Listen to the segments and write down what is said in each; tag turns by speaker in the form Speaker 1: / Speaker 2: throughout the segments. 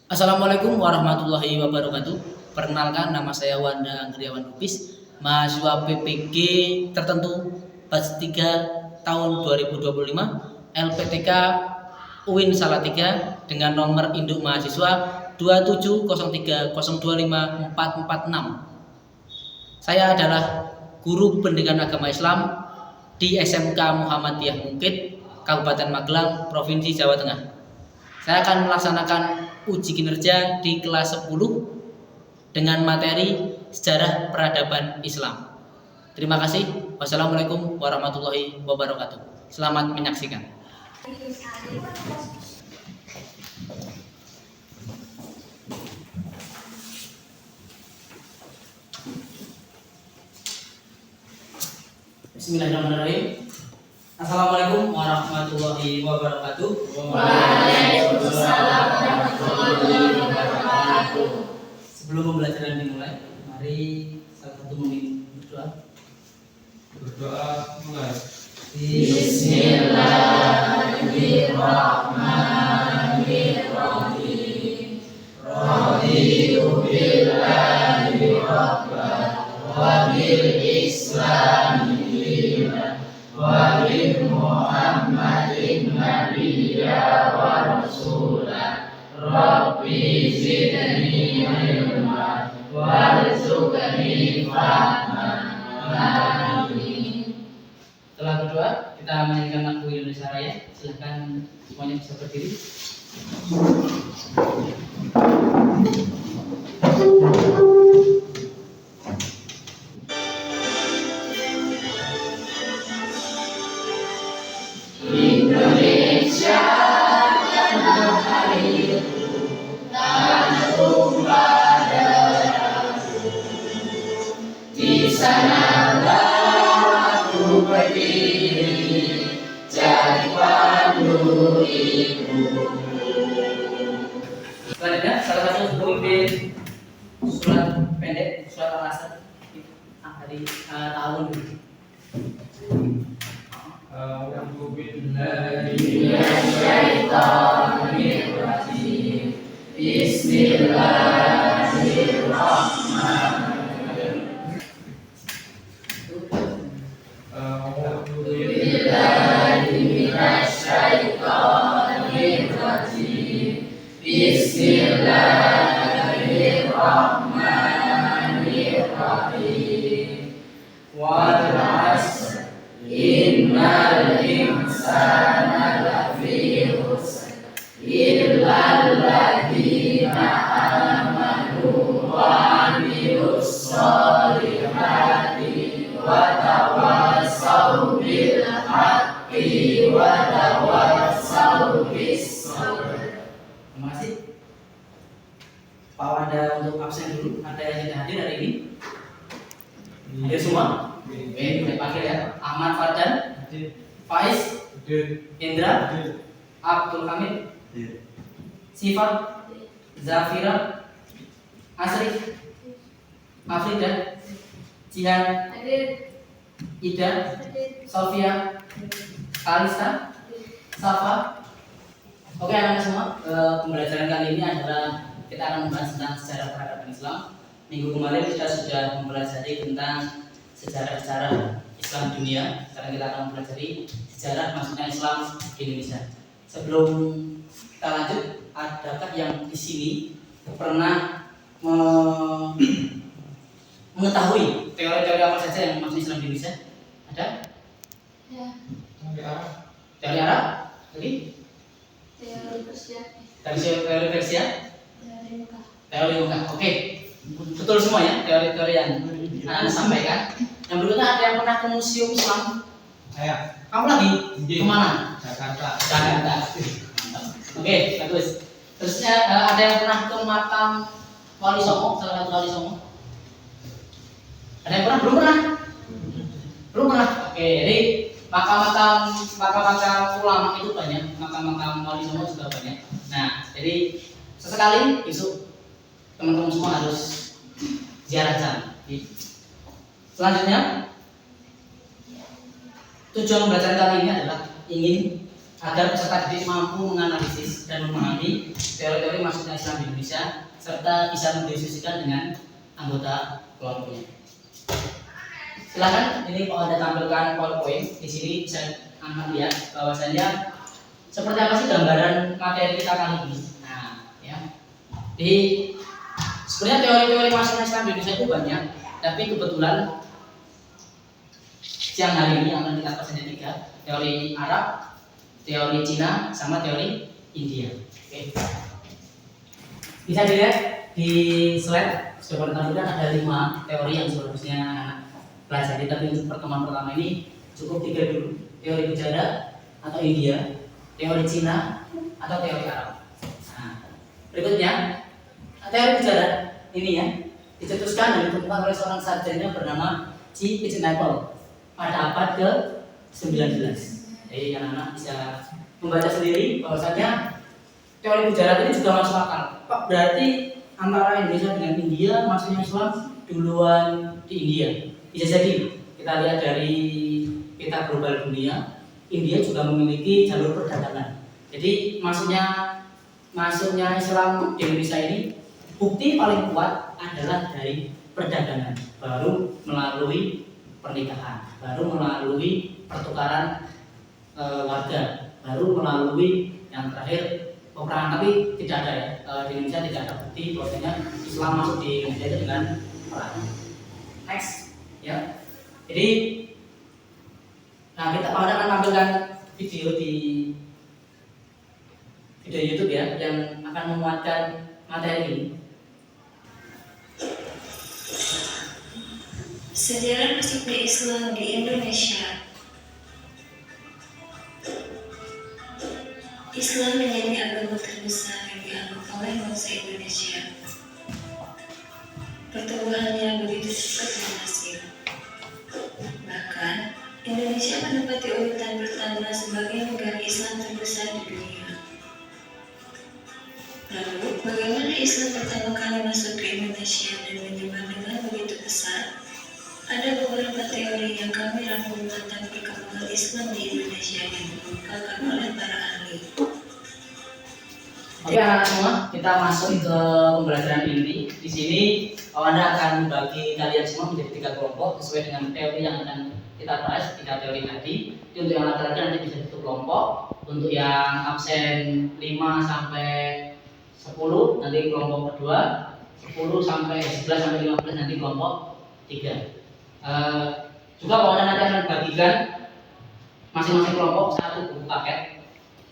Speaker 1: Assalamualaikum warahmatullahi wabarakatuh. Perkenalkan, nama saya Wanda Anggriawan Lubis, mahasiswa PPG tertentu batch 3 tahun 2025 LPTK UIN Salatiga dengan nomor induk mahasiswa 27030254446. Saya adalah guru pendidikan agama Islam di SMK Muhammadiyah Mungkit, Kabupaten Magelang, Provinsi Jawa Tengah. Saya akan melaksanakan uji kinerja di kelas 10 dengan materi Sejarah Peradaban Islam. Terima kasih. Wassalamualaikum warahmatullahi wabarakatuh. Selamat menyaksikan. Bismillahirrahmanirrahim. Assalamualaikum warahmatullahi wabarakatuh.
Speaker 2: Waalaikumsalam warahmatullahi wabarakatuh.
Speaker 1: Sebelum pembelajaran dimulai, mari salah satu berdoa.
Speaker 2: Berdoa mulai. Bismillahirrahmanirrahim. Raditu billahi rabban wa bil islami dinan wa bi Muhammadin nabiyya wa rasulah. Rabbi zidni ilma warzuqni fahman. Amin.
Speaker 1: Setelah berdoa, kita menyanyikan lagu Indonesia Raya. Silahkan semuanya bisa berdiri.
Speaker 2: Indonesia tanah airku, tanah tumpah darahku. Di sanalah aku berdiri, jadi pandu ibu.
Speaker 1: Selanjutnya, salah satu pemimpin surat pendek, surat Al-Asr dari tahun
Speaker 2: A'udzu billahi minasyaitonir rajim. Bismillahirrahmanirrahim. A'udzu billahi minasyaitonir rajim. Bismillahirrahmanirrahim. Wal 'asr innal insana lafi khusr illa alladziina aamanu wa 'amilus shalihati wa tawassaw bil haqqi wa tawassaw bis sabr.
Speaker 1: Terima kasih. Pak Wanda untuk absen dulu. Ada yang tidak hadir hari ini? Hadir semua? Oke, kita panggil ya. Ahmad Fardan, Faiz, Indra, Abdul Hamid, Sifat, Zafira, Asri, Afrida, Jihan, Ida, Sofia, Kalista, Safa. Oke, anak-anak semua, pembelajaran kali ini adalah kita akan membahas tentang sejarah peradaban Islam. Minggu kemarin kita sudah mempelajari tentang sejarah-sejarah Islam dunia. Sekarang kita akan mempelajari sejarah masuknya Islam di Indonesia. Sebelum kita lanjut, adakah yang di sini pernah mengetahui teori-teori apa saja yang masuk Islam di Indonesia? Ada?
Speaker 3: Ya,
Speaker 1: Teori Arab? Tadi?
Speaker 3: teori Persia,
Speaker 1: Teori Persia?
Speaker 3: teori Mekah.
Speaker 1: Teori Mekah. Oke. Betul semua ya teori-teori yang sampaikan. Yang berikutnya, ada yang pernah ke Museum Islam?
Speaker 2: Saya
Speaker 1: Kamu lagi? Kemana?
Speaker 2: Jakarta.
Speaker 1: Jakarta. Oke, bagus. Terusnya ada yang pernah ke makam Wali Songo, salah satu Wali Songo? Ada yang pernah? Belum pernah? Belum pernah. Oke, jadi makam-makam ulama itu banyak, makam-makam Wali Songo juga banyak. Nah, jadi sesekali besok teman-teman semua harus ziarah sana. Selanjutnya, tujuan pembelajaran kali ini adalah ingin agar peserta didik mampu menganalisis dan memahami teori-teori masuknya Islam di Indonesia serta bisa mendiskusikan dengan anggota kelompoknya. Silakan, ini kalau ada tampilkan PowerPoint di sini bisa akan lihat bahwasanya seperti apa sih gambaran materi kita kali ini. Nah, ya. Di sebenarnya teori-teori masuknya Islam di Indonesia itu banyak, tapi kebetulan siang hari ini akan kita bahas tiga, teori Arab, teori Cina, sama teori India. Oke. Bisa dilihat di slide sudah tampilkan ada 5 teori yang seharusnya pelajari, tapi untuk pertemuan pertama ini cukup 3 dulu. Teori Gejala atau India, teori Cina atau teori Arab. Nah, berikutnya teori Gejala ini ya dicetuskan dan ditemukan oleh seorang sarjana bernama G. Pigeon pada abad ke-19. Jadi anak-anak bisa membaca sendiri bahwasanya teori Gejala ini juga masuk akal. Pak, berarti antara Indonesia dengan India masuknya Islam duluan di India. Bisa jadi kita lihat dari peta global dunia, India juga memiliki jalur perdagangan. Jadi masuknya Islam di Indonesia ini bukti paling kuat adalah dari perdagangan, baru melalui pernikahan, baru melalui pertukaran warga, baru melalui yang terakhir peperangan. Tapi tidak ada ya, di Indonesia tidak ada bukti bahwasanya Islam masuk di Indonesia itu dengan perang. Next ya. Jadi kita akan tampilkan video di video YouTube ya yang akan memuatkan materi ini.
Speaker 4: Sejarah masuknya Islam di Indonesia. Islam menjadi agama terbesar yang dianut oleh bangsa Indonesia. Pertumbuhannya begitu cepat dan masif. Bahkan, Indonesia menempati urutan pertama sebagai negara Islam terbesar di dunia. Lalu, bagaimana Islam pertama kali masuk ke Indonesia dan menyebar dengan begitu besar? Ada beberapa teori yang kami rangkum tentang perkembangan Islam di Indonesia yang dikemukakan oleh para ahli.
Speaker 1: Oke anak-anak semua, kita masuk ke pembelajaran inti. Di sini Anda akan membagi kalian semua menjadi 3 kelompok sesuai dengan teori yang akan kita bahas, 3 teori tadi. Jadi untuk yang laki-laki nanti bisa 1 kelompok, untuk yang absen 5 sampai 10 nanti kelompok kedua, 10 sampai 11 sampai 15 nanti kelompok 3. Juga kalau Anda nanti akan bagikan masing-masing kelompok 1 buku paket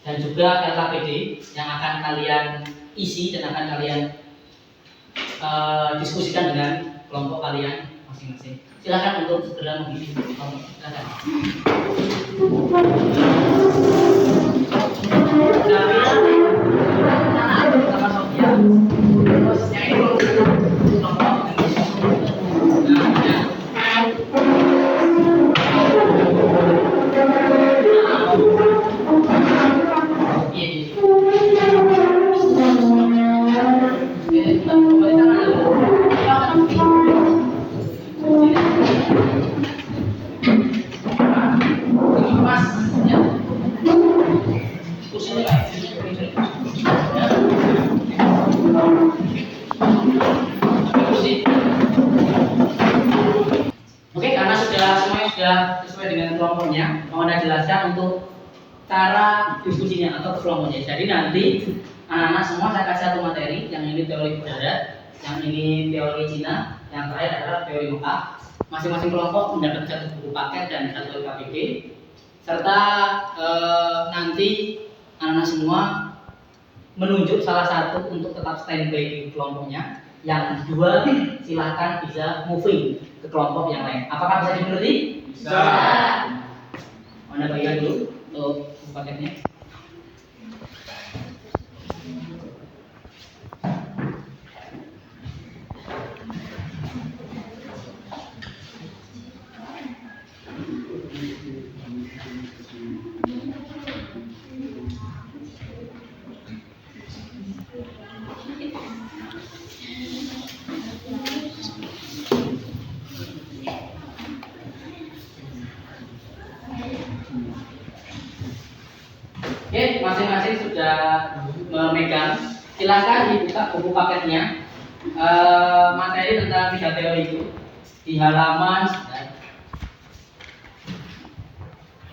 Speaker 1: dan juga LKPD yang akan kalian isi dan akan kalian diskusikan dengan kelompok kalian masing-masing. Silakan untuk segera mengisi kelompok. Silakan. Sama Sofia. Prosesnya ini kelompok. Oke, karena semuanya sudah sesuai dengan kelompoknya, mau Anda jelaskan untuk cara diskusinya atau kelompoknya. Jadi nanti anak-anak semua saya kasih 1 materi, yang ini teori Barat, yang ini teori Cina, yang terakhir adalah teori Mekah. Masing-masing kelompok mendapat 1 buku paket dan 1 LKPD, serta nanti anak-anak semua menunjuk salah satu untuk tetap standby di kelompoknya. Yang 2 silahkan bisa moving ke kelompok yang lain. Apakah bisa dimengerti?
Speaker 2: Bisa.
Speaker 1: Anda bagikan dulu untuk paketnya. Oke, masing-masing sudah memegang. Silakan dibuka buku paketnya. Materi tentang 3 teori itu di halaman 60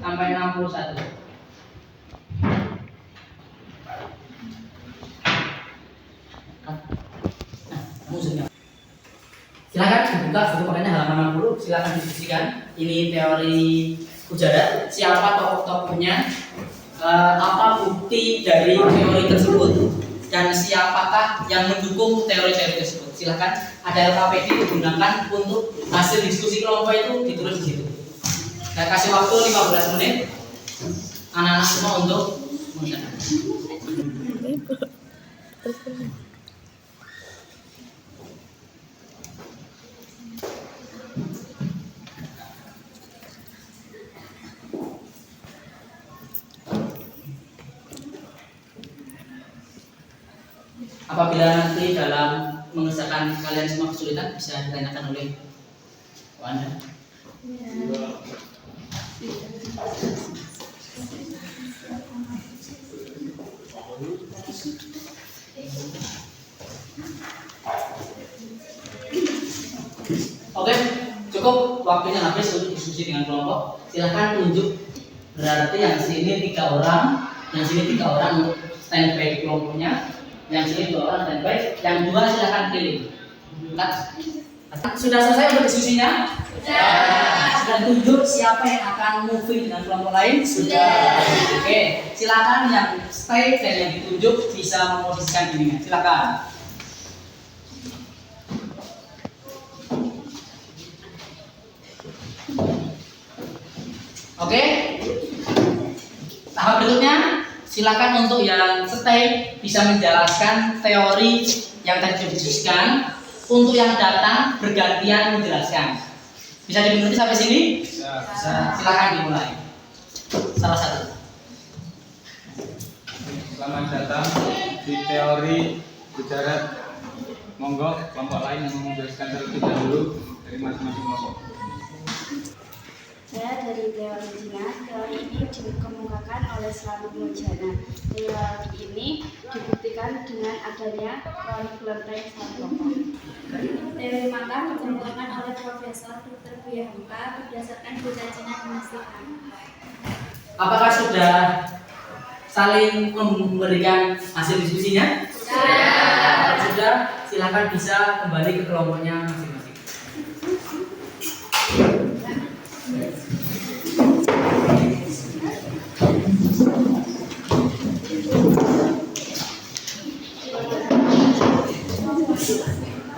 Speaker 1: sampai 61. Silakan dibuka buku paketnya halaman 60. Silakan diskusikan. Ini teori ujaran. Siapa tokoh-tokohnya? Apa bukti dari teori tersebut? Dan siapakah yang mendukung teori-teori tersebut? Silakan. Ada LKPD digunakan untuk hasil diskusi kelompok itu ditulis di situ. Saya kasih waktu 15 menit anak-anak semua untuk mengerjakan. Apabila nanti dalam mengerjakan kalian semua kesulitan, bisa ditanyakan oleh Anda. Oke, cukup waktunya habis untuk diskusi dengan kelompok. Silahkan tunjuk. Berarti yang sini 3 orang, yang sini 3 orang untuk standby di kelompoknya. Yang sini 2 orang standby, yang 2 silahkan pilih. Sudah selesai untuk diskusinya? Sudah tunjuk siapa yang akan moving dengan kelompok lain? Sudah. Oke, silakan yang stay dan yang ditunjuk bisa memposisikan dirinya. Silakan. Oke. Tahap berikutnya, silakan untuk yang stay bisa menjelaskan teori yang tadi didiskusikan. Untuk yang datang bergantian menjelaskan. Bisa dimengerti sampai sini? Bisa. Silakan dimulai. Salah satu.
Speaker 2: Selamat datang di teori ujaran. Monggo kelompok lain yang menjelaskan terlebih dahulu dari masing-masing kelompok.
Speaker 3: Saya dari teori Cina. Teori ini dikemukakan oleh Slamet Mujana. Teori ini dibuktikan dengan adanya kronik kelenteng Sarkopha. Teori maka dikemukakan oleh Profesor Dr. Buya Hamka berdasarkan bocah Cina dinasti Han.
Speaker 1: Apakah sudah saling memberikan hasil diskusinya? Sudah. Sudah, silakan bisa kembali ke kelompoknya masing-masing.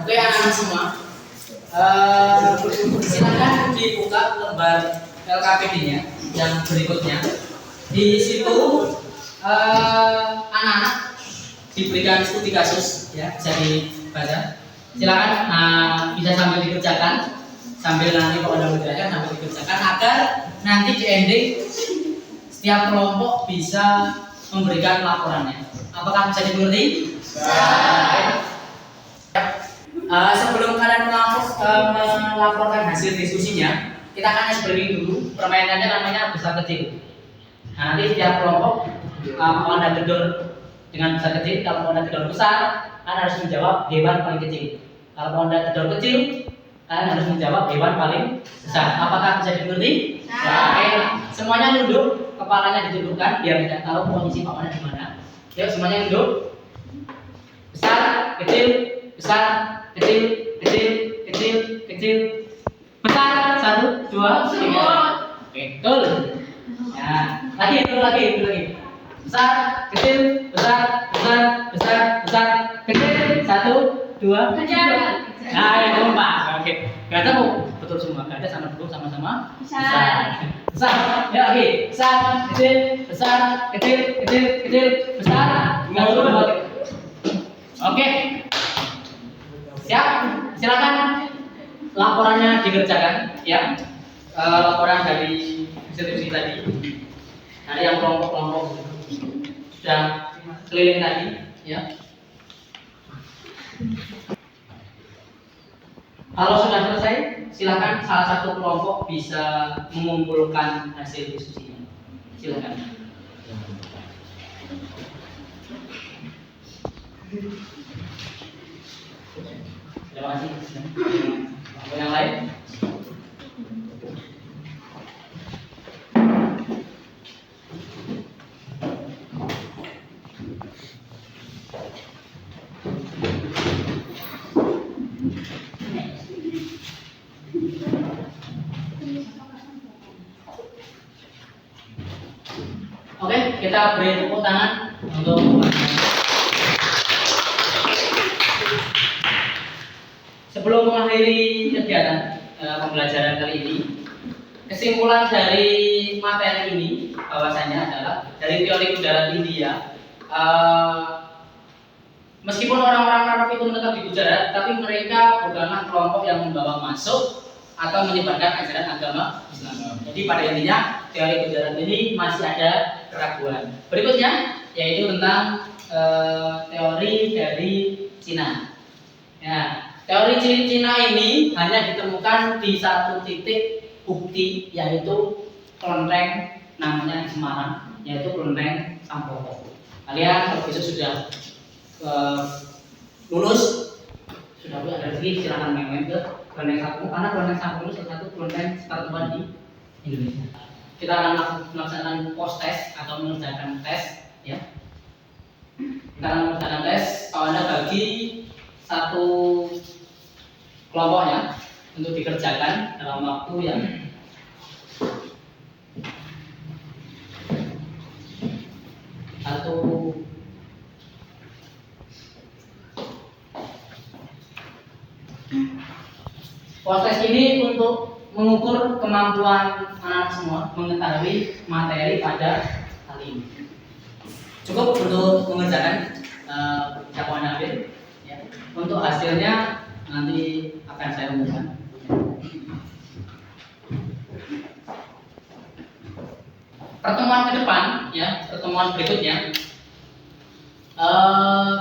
Speaker 1: Oke anak-anak semua, silakan dibuka lembar LKPD-nya yang berikutnya. Di situ anak-anak diberikan studi kasus, ya bisa dibaca. Silakan bisa sambil dikerjakan, sambil nanti kalau ada menjelaskan sambil dikerjakan agar nanti di ending setiap kelompok bisa memberikan laporannya. Apakah bisa dimengerti? Sebelum kalian melaporkan hasil diskusinya, kita akan ice breaking dulu. Permainannya namanya besar kecil. Nah, nanti setiap kelompok kalau Anda gedor dengan besar kecil, kalau Anda gedor besar, kalian harus menjawab hewan paling kecil. Kalau Anda gedor kecil, kalian harus menjawab hewan paling besar. Apakah bisa dimengerti? Oke, semuanya duduk, kepalanya ditundukkan biar tidak tahu posisi pamannya di mana. Yuk, semuanya duduk. Besar, kecil, besar, kecil, kecil, kecil, kecil, besar. 1, 2, 3. Oke, betul. Ya, lagi. Besar, kecil, besar, besar, besar, besar, kecil. 1, 2, 3. Nah, yang keempat. Oke, gajah betul semua. Gajah sama duduk sama-sama besar. Besar. Ya, lagi. Besar, kecil, besar, kecil, kecil, kecil, besar. 1, 2, 3. Oke. Siap? Silakan laporannya dikerjakan, ya. Laporan dari institusi tadi. Ada yang kelompok-kelompok sudah keliling tadi, ya. Kalau sudah selesai, silakan salah satu kelompok bisa mengumpulkan hasil diskusinya. Silakan. Terima kasih. Yang lain? Oke, kita beri tepuk tangan untuk sebelum mengakhiri kegiatan pembelajaran kali ini. Kesimpulan dari materi ini bahwasanya adalah dari teori udara tinggi ya. Meskipun orang-orang Arab itu menetap di Gujarat, tapi mereka bukanlah kelompok yang membawa masuk atau menyebarkan ajaran agama Islam. Jadi pada intinya teori Gujarat ini masih ada keraguan. Berikutnya yaitu tentang teori dari Cina. Ya, teori Cina ini hanya ditemukan di satu titik bukti yaitu kelenteng namanya di Semarang, yaitu kelenteng Sampokong. Kalian kalau besok sudah lulus sudah ada rezeki silakan main-main ke kelenteng Sampokong karena kelenteng Sampokong itu salah satu kelenteng tertua di Indonesia. Kita akan melaksanakan post test atau mengerjakan tes ya. Kita akan mengerjakan tes. Kalau Anda bagi satu kelompok ya untuk dikerjakan dalam waktu yang proses ini untuk mengukur kemampuan anak semua mengetahui materi pada hal ini. Cukup untuk mengerjakan dakwaan akhir. Ya. Untuk hasilnya nanti akan saya umumkan. Pertemuan ke depan, ya, pertemuan berikutnya,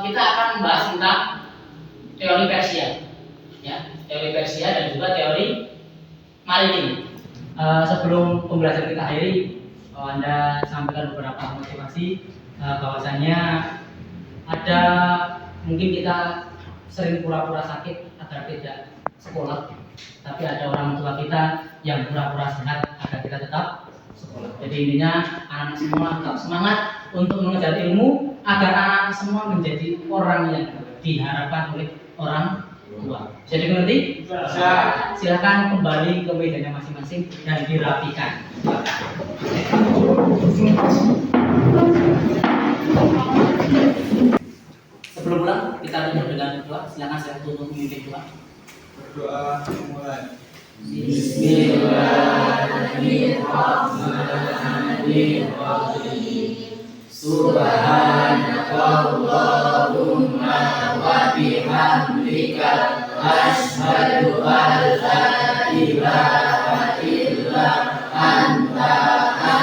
Speaker 1: kita akan membahas tentang teori Persia, ya, teori Persia dan juga teori maritim. Sebelum pembelajaran kita akhiri, Anda sampaikan beberapa motivasi bahwasannya ada mungkin kita sering pura-pura sakit agar tidak sekolah, tapi ada orang tua kita yang pura-pura sehat agar kita tetap sekolah. Jadi intinya anak semua tetap semangat untuk mengejar ilmu agar anak semua menjadi orang yang diharapkan oleh orang tua. Bisa dimengerti? Silakan kembali ke mejanya masing-masing dan dirapikan. Sebelum pulang kita tutup dengan doa. Silakan saya tutup memimpin doa.
Speaker 2: Berdoa mulai.
Speaker 1: Bismillahirrahmanirrahim. Subhanakallahumma wa bihamdika asyhadu an la ilaha illa anta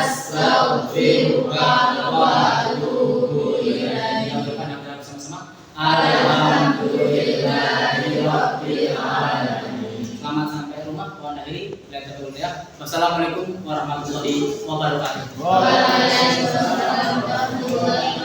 Speaker 1: astaghfiruka wa atubu ilaik. Alhamdulillahirabbil alamin. Selamat sampai rumah. Mohon akhiri. Wassalamualaikum warahmatullahi wabarakatuh.
Speaker 3: Waalaikumsalam warahmatullahi wabarakatuh.